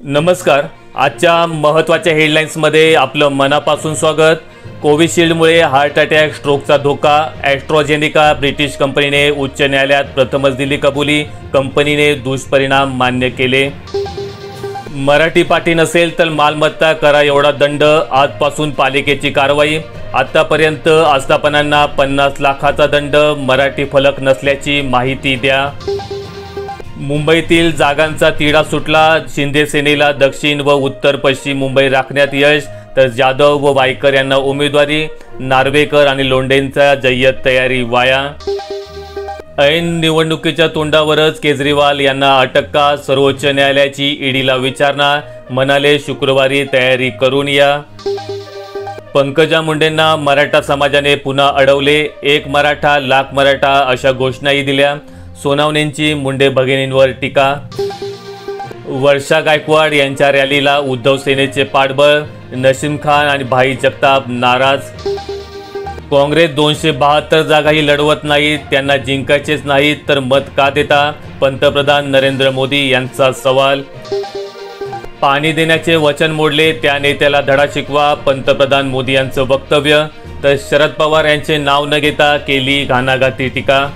नमस्कार. आजच्या महत्त्वाच्या हेडलाईन्समध्ये आपलं मनापासून स्वागत. कोविशिल्डमुळे हार्ट अटॅक, स्ट्रोकचा धोका. ॲस्ट्राझेनेका ब्रिटिश कंपनीने उच्च न्यायालयात प्रथमच दिली कबुली. कंपनीने दुष्परिणाम मान्य केले. मराठी पाटी नसेल तर मालमत्ता करा एवढा दंड. आजपासून पालिकेची कारवाई. आतापर्यंत आस्थापनांना 50 लाखाचा दंड. मराठी फलक नसल्याची माहिती द्या. मुंबईतील जागांचा तिढा सुटला. शिंदे सेनेला दक्षिण व उत्तर पश्चिम मुंबई राखण्यात यश, तर जाधव व वायकर यांना उमेदवारी. नार्वेकर आणि लोंढेंचा जय्यत तयारी वाया. ऐन निवडणुकीच्या तोंडावरच केजरीवाल यांना अटक का? सर्वोच्च न्यायालयाची ईडीला विचारणा. म्हणाले शुक्रवारी तयारी करून या. पंकजा मुंडेंना मराठा समाजाने पुन्हा अडवले. एक मराठा लाख मराठा अशा घोषणाही दिल्या. सोनावणेंची मुंडे भगिनींवर टीका. वर्षा गायकवाड यांच्या रॅलीला उद्धव सेनेचे पाठबळ. नसीम खान आणि भाई जगताप नाराज. काँग्रेस 272 जागाही लढवत नाहीत. त्यांना जिंकायचेच नाहीत तर मत का देता? पंतप्रधान नरेंद्र मोदी यांचा सवाल. पाणी देण्याचे वचन मोडले, त्या नेत्याला धडा शिकवा. पंतप्रधान मोदी यांचं वक्तव्य. तर शरद पवार यांचे नाव न घेता केली घाणाघाती टीका.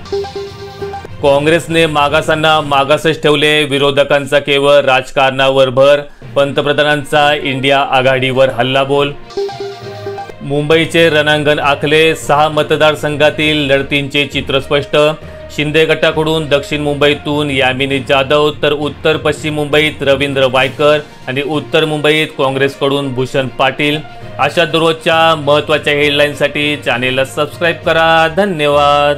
काँग्रेसने मागासांना मागासच ठेवले. विरोधकांचा केवळ राजकारणावर भर. पंतप्रधानांचा इंडिया आघाडीवर हल्लाबोल. मुंबईचे रणांगण आखले. 6 मतदारसंघातील लढतींचे चित्र स्पष्ट. शिंदे गटाकडून दक्षिण मुंबईतून यामिनी जाधव, तर उत्तर पश्चिम मुंबईत रवींद्र वायकर आणि उत्तर मुंबईत काँग्रेसकडून भूषण पाटील. अशा दररोजच्या महत्त्वाच्या हेडलाईनसाठी चॅनेलला सबस्क्राईब करा. धन्यवाद.